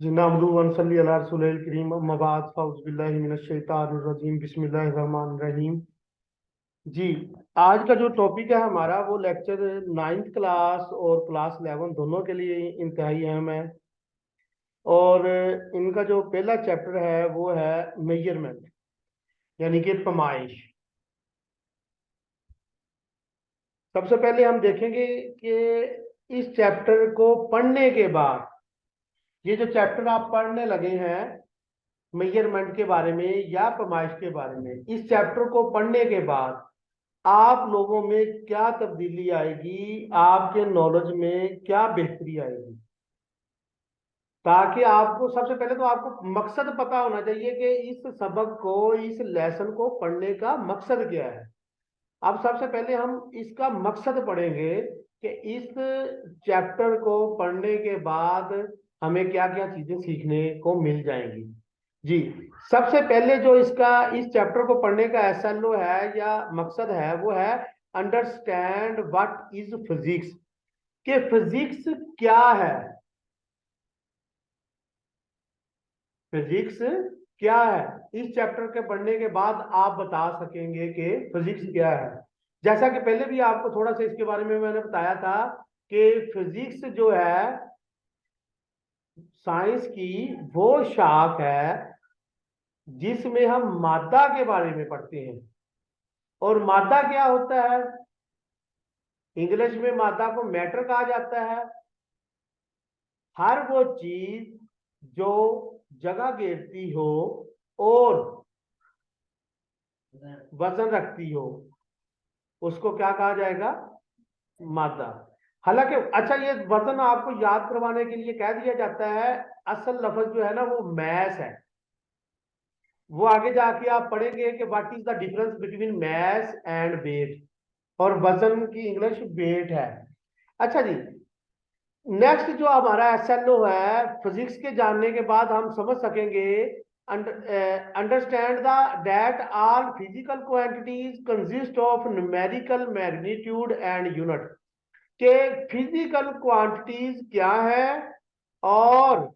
जी नामदू वनसल्ली अला रसूलिल करीम अम्मा बाद फ़ाउज़ बिल्लाहि मिनश शैतानिर रजीम बिस्मिल्लाहिर रहमानिर रहीम। जी, आज का जो टॉपिक है हमारा वो लेक्चर नाइन्थ क्लास और क्लास 11 दोनों के लिए इंतहाई अहम है। और इनका जो पहला चैप्टर है वो है मेजरमेंट, यानी कि पैमाइश। सबसे पहले हम देखेंगे कि इस चैप्टर को पढ़ने के बाद, ये जो चैप्टर आप पढ़ने लगे हैं मेजरमेंट के बारे में या पैमाइश के बारे में, इस चैप्टर को पढ़ने के बाद आप लोगों में क्या तब्दीली आएगी, आपके नॉलेज में क्या बेहतरी आएगी। ताकि आपको सबसे पहले तो आपको मकसद पता होना चाहिए कि इस सबक को, इस लेसन को पढ़ने का मकसद क्या है। अब सबसे पहले हम इसका मकसद पढ़ेंगे कि इस चैप्टर को पढ़ने के बाद हमें क्या क्या चीजें सीखने को मिल जाएंगी। जी, सबसे पहले जो इसका इस चैप्टर को पढ़ने का एसएलओ है या मकसद है वो है अंडरस्टैंड व्हाट इज फिजिक्स, कि फिजिक्स क्या है। फिजिक्स क्या है, इस चैप्टर के पढ़ने के बाद आप बता सकेंगे कि फिजिक्स क्या है। जैसा कि पहले भी आपको थोड़ा सा इसके बारे में मैंने बताया था कि फिजिक्स जो है साइंस की वो शाख है जिसमें हम मादा के बारे में पढ़ते हैं। और मादा क्या होता है? इंग्लिश में मादा को मैटर कहा जाता है। हर वो चीज जो जगह घेरती हो और वजन रखती हो उसको क्या कहा जाएगा? मादा। हालांकि अच्छा, ये वजन आपको याद करवाने के लिए कह दिया जाता है, असल लफ्ज जो है ना वो मैस है। वो आगे जाके आप पढ़ेंगे कि what is the difference between mass and weight, और वजन की इंग्लिश वेट है। अच्छा जी, नेक्स्ट जो हमारा एसएलओ है, फिजिक्स के जानने के बाद हम समझ सकेंगे understand the that all physical quantities consist of numerical magnitude and unit, के फिजिकल क्वांटिटीज क्या है। और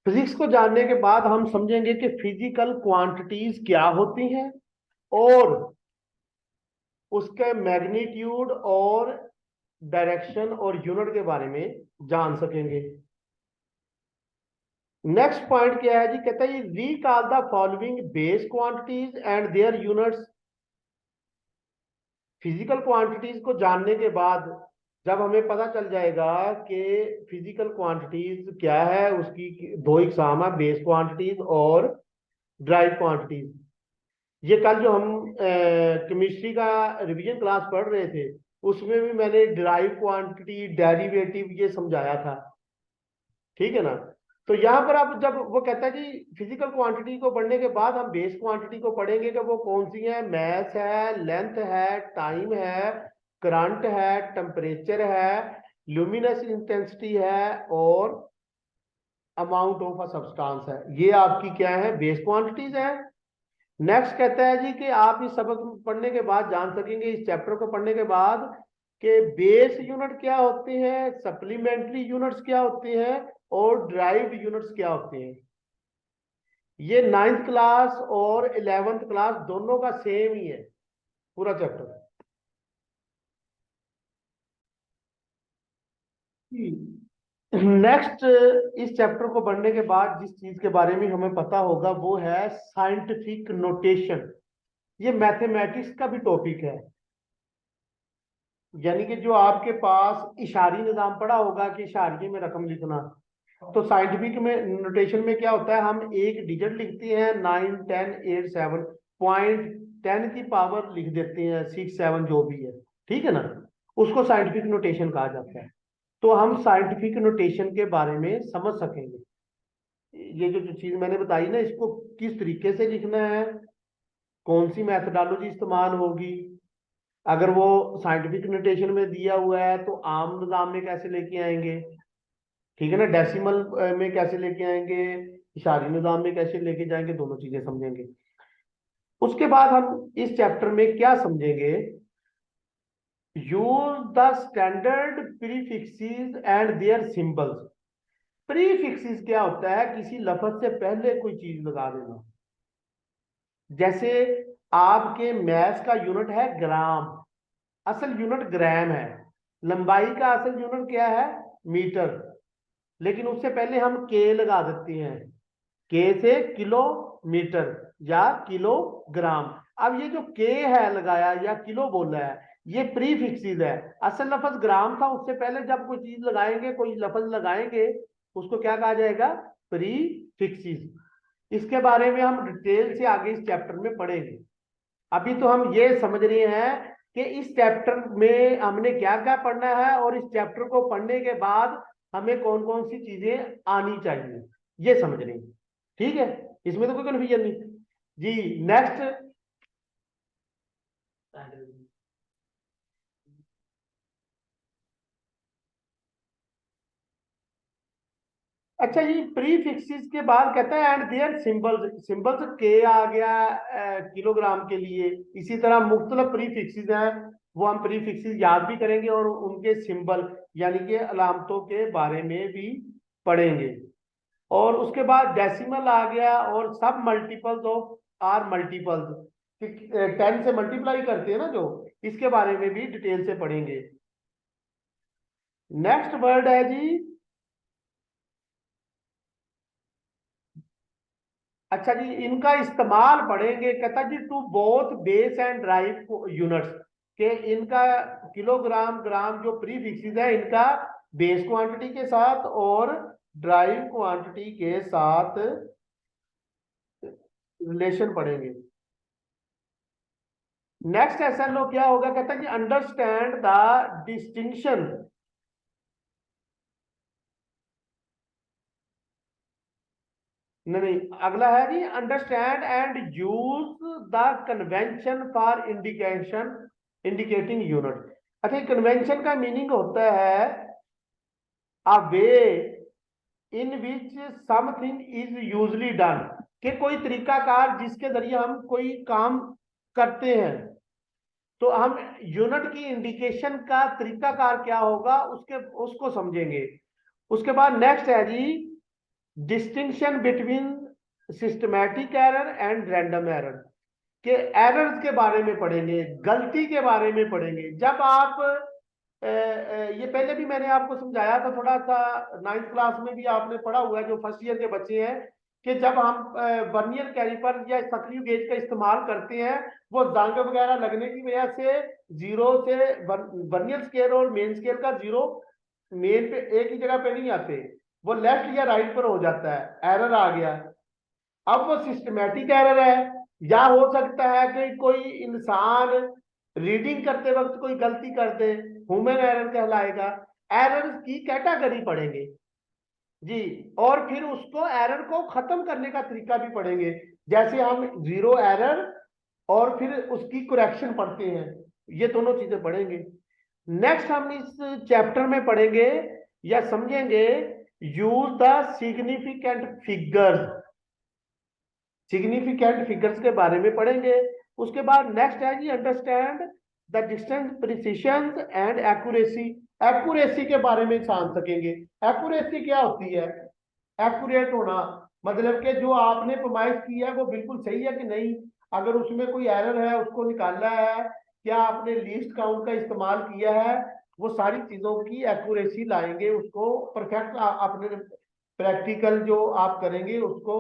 फिजिक्स को जानने के बाद हम समझेंगे कि फिजिकल क्वांटिटीज क्या होती हैं और उसके मैग्नीट्यूड और डायरेक्शन और यूनिट के बारे में जान सकेंगे। नेक्स्ट पॉइंट क्या है जी, कहता है recall the following base quantities and their units. Physical quantities को जानने के बाद जब हमें पता चल जाएगा कि फिजिकल क्वांटिटीज क्या है, उसकी दो इकसाम है, बेस क्वांटिटीज और ड्राइव क्वांटिटीज। ये कल जो हम केमिस्ट्री का रिवीजन क्लास पढ़ रहे थे उसमें भी मैंने ड्राइव क्वांटिटी, डेरिवेटिव ये समझाया था। ठीक है ना? तो यहाँ पर आप जब वो कहता है कि फिजिकल क्वांटिटी को पढ़ने के बाद हम बेस क्वांटिटी को पढ़ेंगे कि वो कौन सी है। मैथ है, लेंथ है, टाइम है, करंट है, टेम्परेचर है, ल्यूमिनस इंटेंसिटी है और अमाउंट ऑफ अ सब्सटेंस है। ये आपकी क्या है? बेस क्वांटिटीज है। नेक्स्ट कहता है जी कि आप इस सबक पढ़ने के बाद जान सकेंगे, इस चैप्टर को पढ़ने के बाद, कि बेस यूनिट क्या होते हैं, सप्लीमेंट्री यूनिट्स क्या होते हैं और ड्राइव्ड यूनिट्स क्या होते हैं। ये नाइन्थ क्लास और 11th क्लास दोनों का सेम ही है पूरा चैप्टर। नेक्स्ट, इस चैप्टर को पढ़ने के बाद जिस चीज के बारे में हमें पता होगा वो है साइंटिफिक नोटेशन। ये मैथमेटिक्स का भी टॉपिक है। यानी कि जो आपके पास इशारी निजाम पड़ा होगा कि इशारिये में रकम लिखना, तो साइंटिफिक में नोटेशन में क्या होता है, हम एक डिजिट लिखते हैं, 9 10 8 7 पॉइंट 10 की पावर लिख देते हैं, 6 7 जो भी है। ठीक है ना? उसको साइंटिफिक नोटेशन कहा जाता है। तो हम साइंटिफिक नोटेशन के बारे में समझ सकेंगे। ये जो चीज मैंने बताई ना, इसको किस तरीके से लिखना है, कौन सी मैथडोलॉजी इस्तेमाल होगी, अगर वो साइंटिफिक नोटेशन में दिया हुआ है तो आम निजाम में कैसे लेके आएंगे। ठीक है ना? डेसिमल में कैसे लेके आएंगे, इशारी निजाम में कैसे लेके जाएंगे, दोनों चीजें समझेंगे। उसके बाद हम इस चैप्टर में क्या समझेंगे, use the standard prefixes and their symbols. Prefixes क्या होता है? किसी लफ्ज से पहले कोई चीज लगा देना। जैसे आपके मैथ्स का यूनिट है ग्राम, असल यूनिट ग्राम है। लंबाई का असल यूनिट क्या है? मीटर। लेकिन उससे पहले हम के लगा देते हैं, के से किलोमीटर या किलोग्राम। अब ये जो के है लगाया या किलो बोला है, ये प्रीफिक्सेस है। असल लफ्ज ग्राम था, उससे पहले जब कोई चीज लगाएंगे, कोई लफ्ज लगाएंगे, उसको क्या कहा जाएगा? प्रीफिक्सेस। इसके बारे में हम डिटेल से आगे इस चैप्टर में पढ़ेंगे। अभी तो हम ये समझ रहे हैं कि इस चैप्टर में हमने क्या क्या पढ़ना है, और इस चैप्टर को पढ़ने के बाद हमें कौन कौन सी चीजें आनी चाहिए, ये समझ रहे हैं। ठीक है, इसमें तो कोई कन्फ्यूजन नहीं। जी नेक्स्ट। अच्छा, ये प्री फिक्सिस के बाद कहता है एंड देयर सिंबल्स। सिंबल्स के आ गया किलोग्राम के लिए। इसी तरह मुख्तलिफ प्री फिक्सिस हैं, वो हम प्री फिक्सिस याद भी करेंगे और उनके सिंबल यानी कि अलामतों के बारे में भी पढ़ेंगे। और उसके बाद डेसिमल आ गया और सब मल्टीपल्स ऑफ आर मल्टीपल्स, 10 से मल्टीप्लाई करते हैं ना जो, इसके बारे में भी डिटेल से पढ़ेंगे। नेक्स्ट वर्ड है जी। अच्छा जी, इनका इस्तेमाल पढ़ेंगे। कहता G two both base and drive units, के इनका किलोग्राम ग्राम जो प्री फिक्सेस है, इनका बेस क्वांटिटी के साथ और ड्राइव क्वांटिटी के साथ रिलेशन पढ़ेंगे। नेक्स्ट एसएनओ क्या होगा? कहता है कि अंडरस्टैंड द डिस्टिंक्शन। नहीं नहीं, अगला है जी understand and use the convention for indication, indicating unit. अच्छा, कन्वेंशन का मीनिंग होता है a way in which something is usually done, कि कोई तरीकाकार जिसके जरिए हम कोई काम करते हैं। तो हम यूनिट की इंडिकेशन का तरीकाकार क्या होगा, उसके उसको समझेंगे। उसके बाद नेक्स्ट है जी distinction between systematic error and random error, के एरर्स के बारे में पढ़ेंगे, गलती के बारे में पढ़ेंगे। जब आप ये पहले भी मैंने आपको समझाया था थोड़ा सा, 9th क्लास में भी आपने पढ़ा हुआ है जो फर्स्ट ईयर के बच्चे हैं, कि जब हम वर्नियर कैलिपर या सक्रिय गेज का इस्तेमाल करते हैं, वो जंग वगैरह लगने की वजह से जीरो से वर्नियर स्केल और मेन स्केल का जीरो मेन पे एक ही जगह पे नहीं आते, वो लेफ्ट या राइट पर हो जाता है, एरर आ गया। अब वो सिस्टमेटिक एरर है, या हो सकता है कि कोई इंसान रीडिंग करते वक्त कोई गलती कर दे, ह्यूमन एरर कहलाएगा। एरर की कैटेगरी पढ़ेंगे जी, और फिर उसको एरर को खत्म करने का तरीका भी पढ़ेंगे। जैसे हम जीरो एरर और फिर उसकी करेक्शन पढ़ते हैं, ये दोनों चीजें पढ़ेंगे। नेक्स्ट हम इस चैप्टर में पढ़ेंगे या समझेंगे use the significant figures. Significant figures के बारे में पढ़ेंगे। उसके बाद नेक्स्ट है जी understand the distance precision and accuracy. Accuracy के बारे में जान सकेंगे। एक्यूरेसी क्या होती है? एक्यूरेट होना, मतलब कि जो आपने पैमाइश की है वो बिल्कुल सही है कि नहीं, अगर उसमें कोई एरर है उसको निकालना है, क्या आपने लीस्ट काउंट का इस्तेमाल किया है, वो सारी चीजों की एक्यूरेसी लाएंगे, उसको परफेक्ट अपने प्रैक्टिकल जो आप करेंगे उसको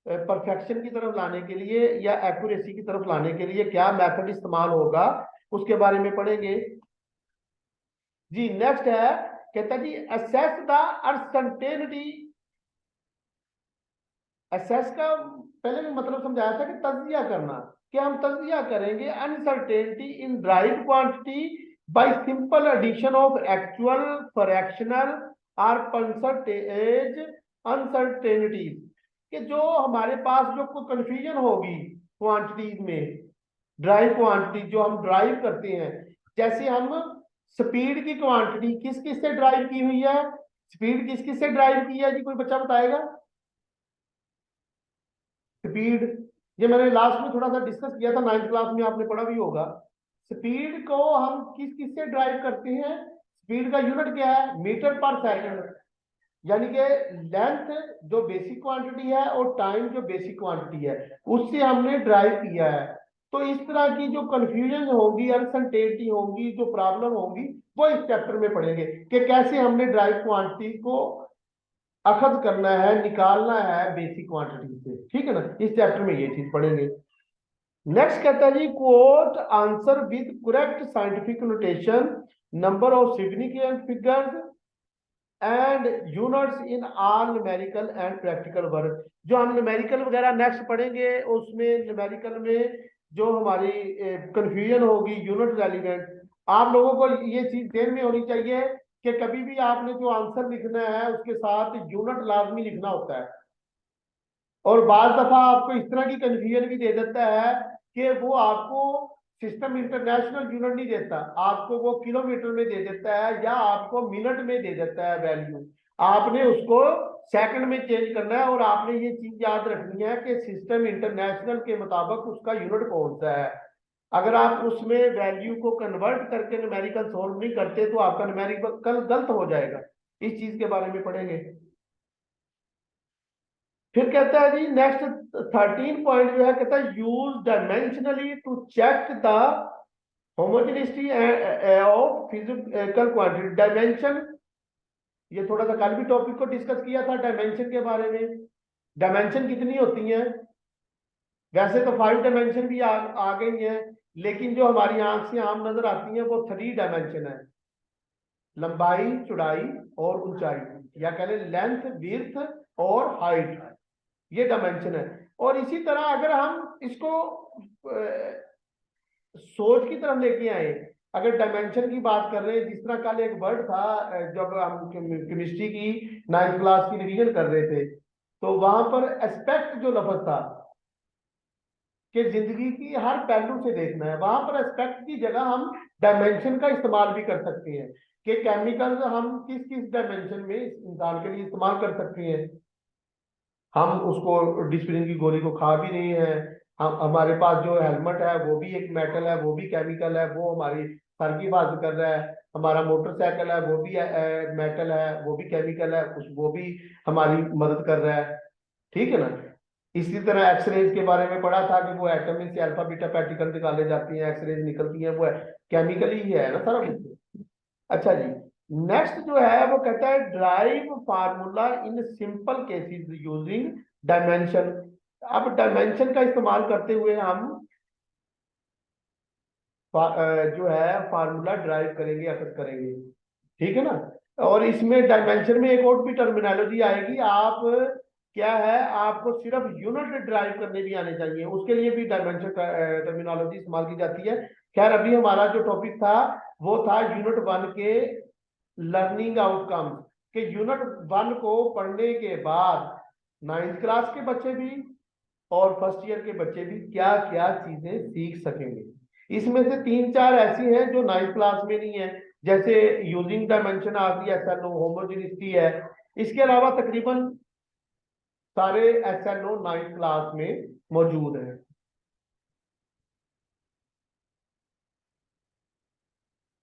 परफेक्शन की तरफ लाने के लिए या एक्यूरेसी की तरफ लाने के लिए क्या मेथड इस्तेमाल होगा, उसके बारे में पढ़ेंगे। जी नेक्स्ट है, कहता है जी असेस द अनसर्टेनिटी। असेस का पहले भी मतलब समझाया था कि तज्जिया करना, कि हम तज्जिया करेंगे uncertainty in derived quantity by simple addition of actual fractional और परसेंटेज अनसर्टेनिटीज, कि जो हमारे पास जो कोई कंफ्यूजन होगी क्वांटिटीज में, ड्राइव क्वांटिटी जो हम ड्राइव करते हैं, जैसे हम स्पीड की क्वांटिटी किस किस से ड्राइव की हुई है, स्पीड किस किस से ड्राइव की है जी, कोई बच्चा बताएगा? स्पीड, ये मैंने लास्ट में थोड़ा सा डिस्कस किया था, 9th क्लास में आपने पढ़ा भी होगा। स्पीड को हम किस किस से ड्राइव करते हैं? स्पीड का यूनिट क्या है? मीटर पर सेकंड, यानी कि लेंथ जो बेसिक क्वांटिटी है और टाइम जो बेसिक क्वांटिटी है, उससे हमने ड्राइव किया है। तो इस तरह की जो कंफ्यूजन होगी, अनसर्टेनिटी होगी, जो प्रॉब्लम होगी, वो इस चैप्टर में पढ़ेंगे कि कैसे हमने ड्राइव क्वांटिटी को अखज करना है, निकालना है बेसिक क्वांटिटी से। ठीक है ना, इस चैप्टर में ये चीज पढ़ेंगे। नेक्स्ट कहता है जी, quote answer with correct scientific notation, number of significant figures and units in all numerical and practical work. जो हम न्यूमेरिकल वगैरह नेक्स्ट पढ़ेंगे, उसमें न्यूमेरिकल में जो हमारी कंफ्यूजन होगी यूनिट रेलिवेंट, आप लोगों को ये चीज ध्यान में होनी चाहिए कि कभी भी आपने जो आंसर लिखना है उसके साथ यूनिट लाजमी लिखना होता है। और बार दफा आपको इस तरह की कंफ्यूजन भी दे देता है कि वो आपको सिस्टम इंटरनेशनल यूनिट नहीं देता, आपको वो किलोमीटर में दे देता है या आपको मिनट में दे देता है वैल्यू। आपने उसको सेकंड में चेंज करना है और आपने ये चीज याद रखनी है कि सिस्टम इंटरनेशनल के मुताबिक उसका यूनिट कौन सा है। अगर आप उसमें वैल्यू को कन्वर्ट करके न्यूमेरिकल सॉल्व नहीं करते तो आपका न्यूमेरिकल गलत हो जाएगा। इस चीज के बारे में पढ़ेंगे। फिर कहता है जी नेक्स्ट 13 पॉइंट जो है, कहता है use dimensionally to check the homogeneity of physical quantity. Dimension, ये थोड़ा सा कल भी टॉपिक को डिस्कस किया था डायमेंशन के बारे में। डायमेंशन कितनी होती हैं? वैसे तो 5 डायमेंशन भी आ गई हैं, लेकिन जो हमारी आंख से आम नजर आती हैं वो 3 डायमेंशन है, लंबाई, चौड़ाई और ऊंचाई, या कह लें लेंथ, विड्थ और हाइट, ये डायमेंशन है। और इसी तरह अगर हम इसको सोच की तरफ लेके आए, अगर डायमेंशन की बात कर रहे हैं, जिस तरह कल एक वर्ड था जब हम केमिस्ट्री की 9th क्लास की रिवीजन कर रहे थे, तो वहां पर एस्पेक्ट जो लफ्ज था कि जिंदगी की हर पहलू से देखना है, वहां पर एस्पेक्ट की जगह हम डायमेंशन का इस्तेमाल भी कर सकते हैं कि केमिकल्स हम किस किस डायमेंशन में इंसान के लिए इस्तेमाल कर सकते हैं। हम उसको डिस्प्रिन की गोली को खा भी रहे हैं, हम हमारे पास जो हेलमेट है वो भी एक मेटल है, वो भी केमिकल है, वो हमारी सर की हिफाजत कर रहा है। हमारा मोटरसाइकिल है वो भी मेटल है, वो भी केमिकल है, उस वो भी हमारी मदद कर रहा है। ठीक है ना। इसी तरह एक्सरेज के बारे में पढ़ा था कि वो एटम में से अल्फा बीटा पार्टिकल निकाले जाती हैं, एक्सरेज निकलती हैं, वो केमिकल ही है ना सारा कुछ। अच्छा जी, नेक्स्ट जो है वो कहता है drive formula in simple cases using dimension. अब डायमेंशन का इस्तेमाल करते हुए हम जो है फार्मूला ड्राइव करेंगे, अखज करेंगे। ठीक है ना। और इसमें डायमेंशन में एक और भी टर्मिनोलॉजी आएगी, आप क्या है, आपको सिर्फ यूनिट ड्राइव करने भी आने चाहिए, उसके लिए भी डायमेंशन टर्मिनोलॉजी इस्तेमाल की जाती है। खैर अभी हमारा जो टॉपिक था वो था यूनिट 1 के लर्निंग आउटकम, के यूनिट 1 को पढ़ने के बाद 9th क्लास के बच्चे भी और फर्स्ट ईयर के बच्चे भी क्या क्या चीजें सीख सकेंगे। इसमें से 3-4 ऐसी हैं जो 9th क्लास में नहीं है, जैसे यूजिंग डायमेंशन आ गई, SNO, होमोजेनिटी है। इसके अलावा तकरीबन सारे SNO 9th क्लास में मौजूद हैं।